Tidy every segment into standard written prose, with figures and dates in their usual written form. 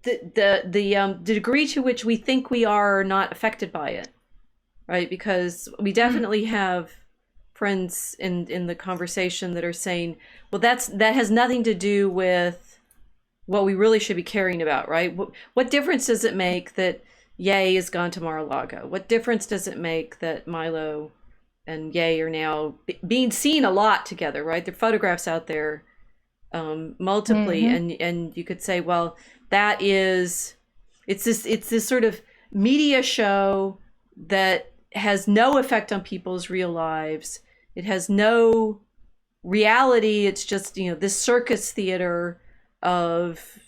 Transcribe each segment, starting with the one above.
the degree to which we think we are not affected by it, right? Because we definitely have friends in the conversation that are saying, well, that has nothing to do with what we really should be caring about, right? What difference does it make that Ye has gone to Mar-a-Lago? What difference does it make that Milo and Ye are now being seen a lot together, right? There are photographs out there multiply, and you could say, well, that is, it's this sort of media show that has no effect on people's real lives. It has no reality. It's just, this circus theater of,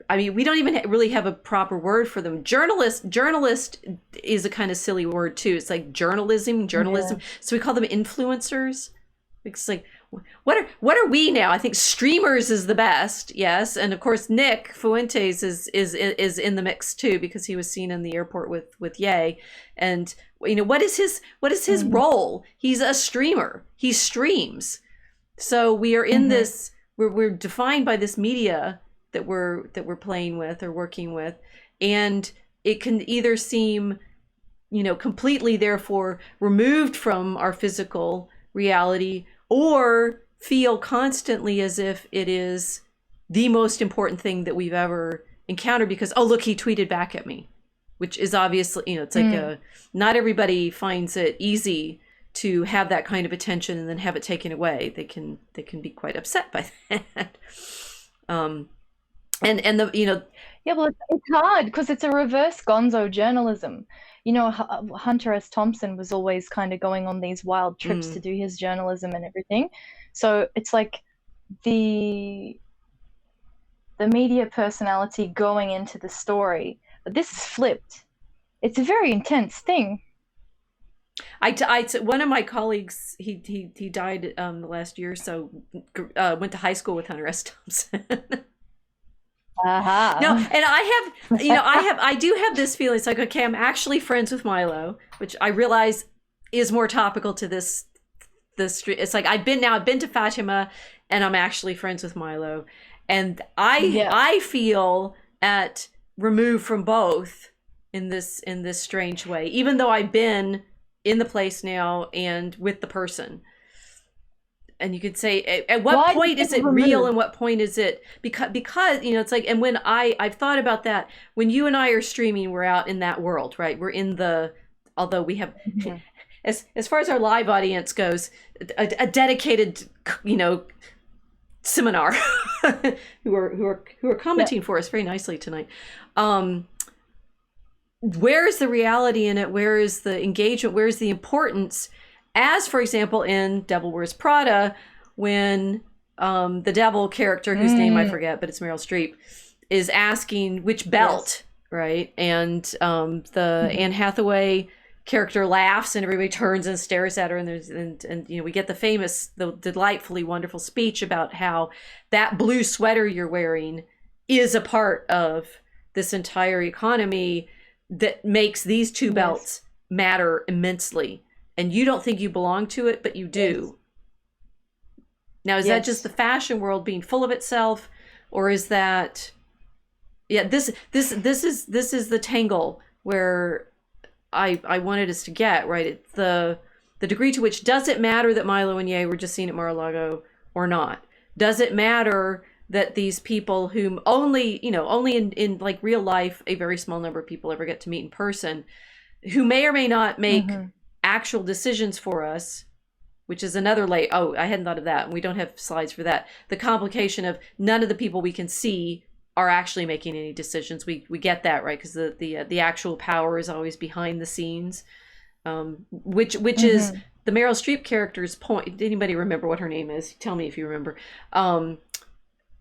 I mean, we don't even really have a proper word for them. Journalist is a kind of silly word too. It's like journalism. Yeah. So we call them influencers. It's like, what are we now? I think streamers is the best, yes, and of course Nick Fuentes is in the mix too, because he was seen in the airport with Ye, and what is his role? He's a streamer. He streams. So we are in this. We're defined by this media that we're playing with or working with, and it can either seem, completely therefore removed from our physical reality, or feel constantly as if it is the most important thing that we've ever encountered, because, oh, look, he tweeted back at me, which is obviously, it's like not everybody finds it easy to have that kind of attention and then have it taken away. They can be quite upset by that. And the, Yeah, well, it's hard because it's a reverse gonzo journalism. Hunter S. Thompson was always kind of going on these wild trips to do his journalism and everything. So it's like the media personality going into the story. But this is flipped. It's a very intense thing. One of my colleagues, he died the last year or so, went to high school with Hunter S. Thompson. Uh-huh. No, and I do have this feeling. It's like, okay, I'm actually friends with Milo, which I realize is more topical to this. It's like I've been to Fatima, and I'm actually friends with Milo, and I feel removed from both in this strange way, even though I've been in the place now and with the person. And you could say, at what point is it real and what point is it because it's like, and when I've thought about that, when you and I are streaming, we're out in that world, right? We're in although we have, as far as our live audience goes, a dedicated, seminar who are commenting for us very nicely tonight. Where is the reality in it? Where is the engagement? Where is the importance? As, for example, in Devil Wears Prada, when the devil character, whose name I forget, but it's Meryl Streep, is asking which belt, right? And the Anne Hathaway character laughs, and everybody turns and stares at her, and we get the delightfully wonderful speech about how that blue sweater you're wearing is a part of this entire economy that makes these two belts matter immensely. And you don't think you belong to it, but you do. Now, is that just the fashion world being full of itself, or is that, this is the tangle where I wanted us to get, right? It's the degree to which, does it matter that Milo and Ye were just seen at Mar-a-Lago or not? Does it matter that these people whom only in like real life, a very small number of people ever get to meet in person, who may or may not make actual decisions for us, which is another I hadn't thought of that, and we don't have slides for that. The complication of none of the people we can see are actually making any decisions. We get that, right? Because the actual power is always behind the scenes, which is the Meryl Streep character's point. Did anybody remember what her name is? Tell me if you remember.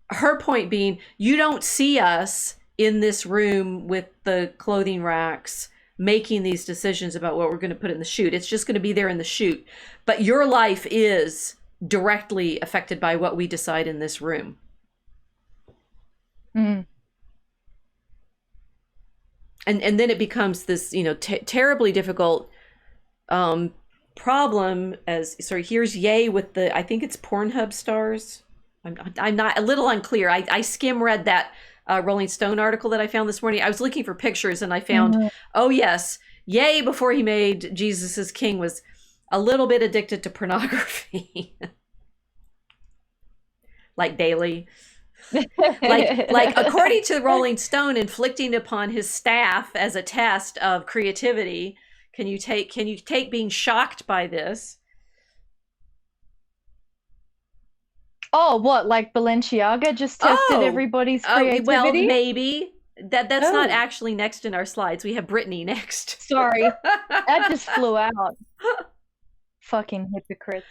Her point being, you don't see us in this room with the clothing racks making these decisions about what we're going to put in the shoot. It's just going to be there in the shoot. But your life is directly affected by what we decide in this room. And then it becomes this, terribly difficult problem here's Ye with I think it's Pornhub stars. I'm not, a little unclear. I skim read that Rolling Stone article that I found this morning. I was looking for pictures and I found, Mhm. oh yes, Ye before he made Jesus as king was a little bit addicted to pornography. Like daily. Like according to Rolling Stone, inflicting upon his staff as a test of creativity. Can you take being shocked by this? Oh, what, like Balenciaga just tested everybody's creativity? Well, maybe. That's not Oh. actually next in our slides. We have Brittany next. Sorry, that just flew out. Fucking hypocrites.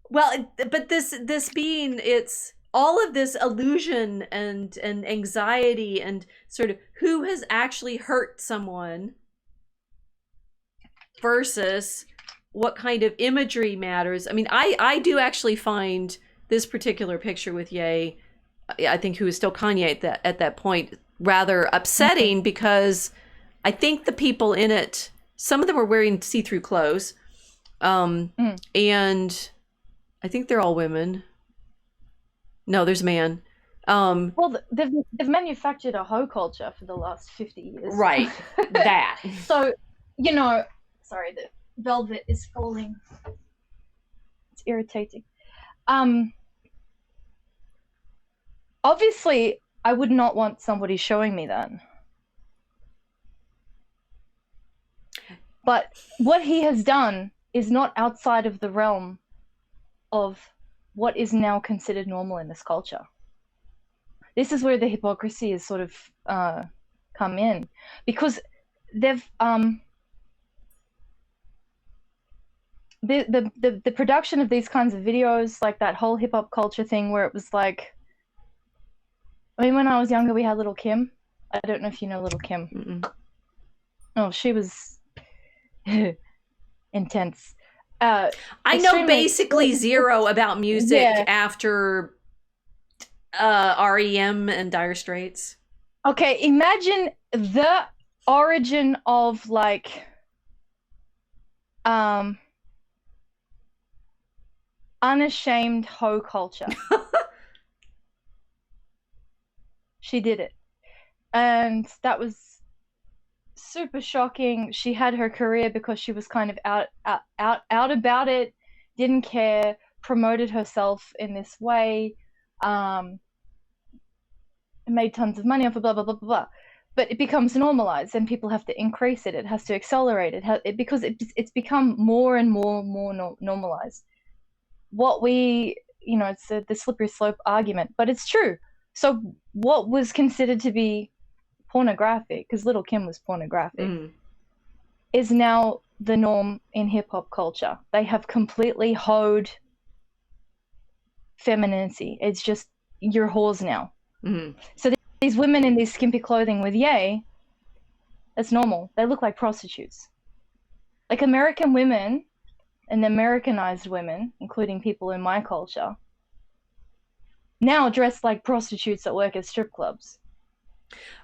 Well, but this being, it's all of this illusion and anxiety and sort of who has actually hurt someone versus what kind of imagery matters. I mean, I do actually find this particular picture with Ye, I think who is still Kanye at that point, rather upsetting because I think the people in it, some of them were wearing see-through clothes, and I think they're all women. No, there's a man. Well, they've manufactured a hoe culture for the last 50 years. Right, that. So, sorry, the velvet is falling. It's irritating. Obviously, I would not want somebody showing me that. But what he has done is not outside of the realm of what is now considered normal in this culture. This is where the hypocrisy is sort of come in, because they've the production of these kinds of videos, like that whole hip hop culture thing, where it was like, I mean, when I was younger, we had Little Kim. I don't know if you know Little Kim. Mm-mm. Oh, she was intense. I know basically zero about music after REM and Dire Straits. Okay, imagine the origin of like unashamed hoe culture. She did it, and that was super shocking. She had her career because she was kind of out about it, didn't care, promoted herself in this way, made tons of money off of blah blah blah blah blah. But it becomes normalized, and people have to increase it. It has to accelerate it, because it's become more and more normalized. What we, it's the slippery slope argument, but it's true. So what was considered to be pornographic, because Little Kim was pornographic, is now the norm in hip-hop culture. They have completely hoed femininity. It's just, you're whores now. So these women in these skimpy clothing with Ye, that's normal. They look like prostitutes. Like American women and Americanized women, including people in my culture, now dressed like prostitutes that work at strip clubs.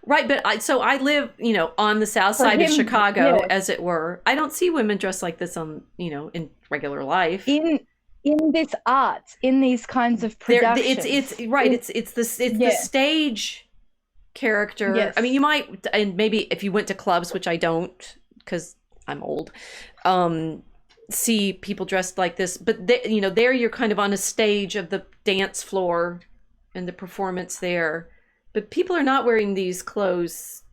Right, but I live, on the south side of Chicago, as it were. I don't see women dressed like this on, in regular life. In this art, in these kinds of productions. It's right. It's the stage character. Yes. I mean, you might, and maybe if you went to clubs, which I don't, because I'm old, see people dressed like this. But there you're kind of on a stage of the dance floor and the performance there. But people are not wearing these clothes.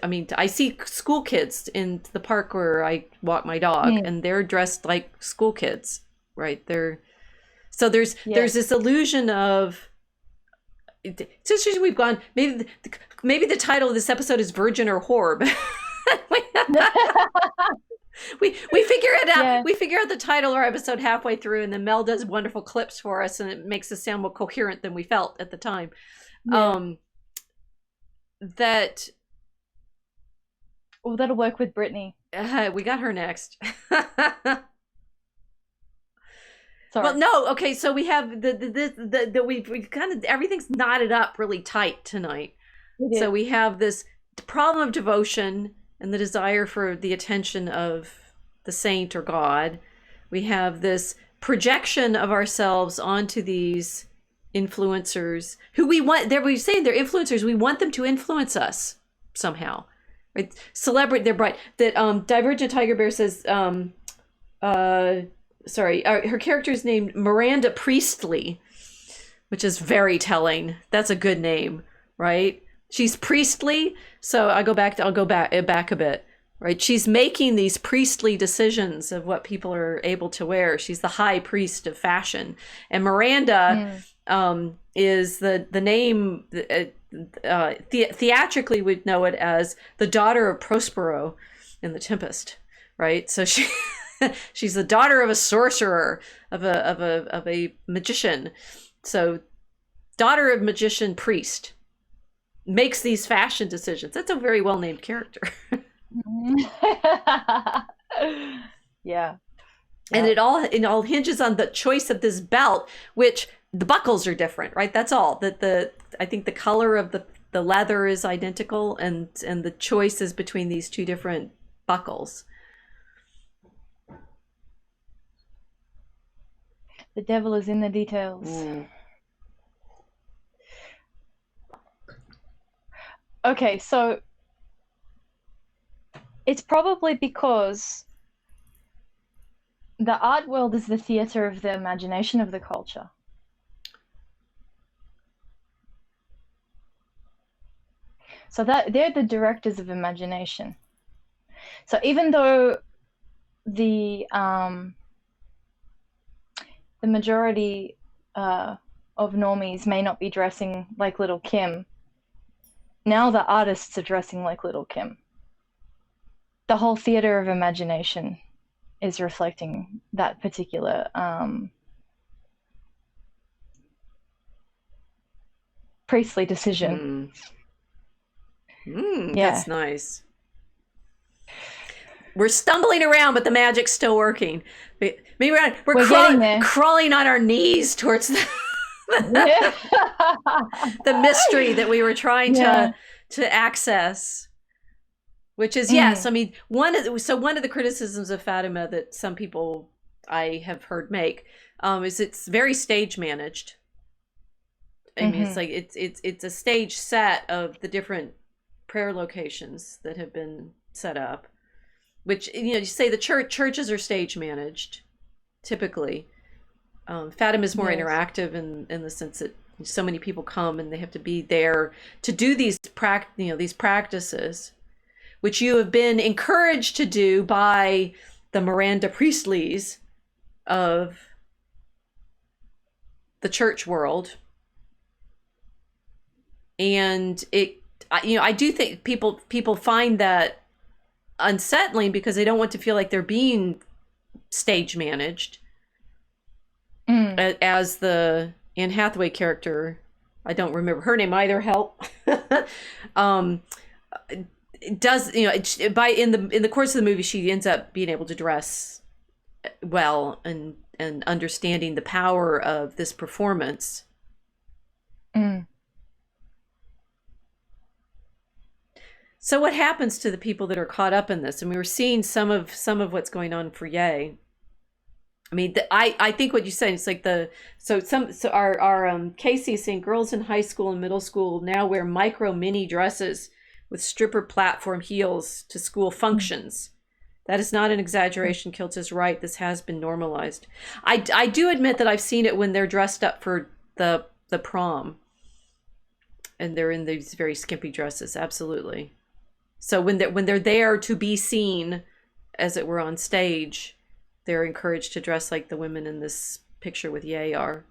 I mean, I see school kids in the park where I walk my dog, and they're dressed like school kids, right? So there's this illusion of. Since we've gone, maybe the title of this episode is Virgin or Whore. we figure it out. Yeah. We figure out the title of our episode halfway through, and then Mel does wonderful clips for us, and it makes us sound more coherent than we felt at the time. Yeah. That'll work with Brittany. We got her next. Sorry. Well, no, okay. So we have we've kind of, everything's knotted up really tight tonight. So we have this problem of devotion and the desire for the attention of the saint or God. We have this projection of ourselves onto these influencers who we want. We're saying they're influencers. We want them to influence us somehow. Right? Celebrate their bright. That Divergent Tiger Bear says. Her character is named Miranda Priestly, which is very telling. That's a good name, right? She's priestly, so I'll go back a bit, right? She's making these priestly decisions of what people are able to wear. She's the high priest of fashion, and Miranda is the name. Theatrically, we'd know it as the daughter of Prospero in The Tempest, right? So she's the daughter of a sorcerer, of a magician. So, daughter of magician priest makes these fashion decisions. That's a very well named character. Yeah. And it all hinges on the choice of this belt, which the buckles are different, right? That's all. I think the color of the leather is identical, and the choice is between these two different buckles. The devil is in the details. Okay, so it's probably because the art world is the theater of the imagination of the culture. So that they're the directors of imagination. So even though the majority of normies may not be dressing like Little Kim, now the artists are dressing like Little Kim. The whole theater of imagination is reflecting that particular priestly decision. Yeah. That's nice. We're stumbling around, but the magic's still working. Maybe we're crawling on our knees towards the mystery that we were trying to access, which is yes. I mean, one of the criticisms of Fatima that some people I have heard make is it's very stage managed. I mean, it's like it's a stage set of the different prayer locations that have been set up. Which, you say the churches are stage managed, typically. Fatima is more interactive in the sense that so many people come and they have to be there to do these practices, which you have been encouraged to do by the Miranda Priestlys of the church world. And I do think people find that unsettling because they don't want to feel like they're being stage managed. As the Anne Hathaway character, I don't remember her name either. Help. It does in the course of the movie she ends up being able to dress well and understanding the power of this performance. So what happens to the people that are caught up in this? And we were seeing some of what's going on for Ye. I mean, I think what you said is like our Casey is saying girls in high school and middle school now wear micro mini dresses with stripper platform heels to school functions. That is not an exaggeration. Kilts is right. This has been normalized. I do admit that I've seen it when they're dressed up for the prom, and they're in these very skimpy dresses. Absolutely. So when they're there to be seen, as it were, on stage, they're encouraged to dress like the women in this picture with Ye are.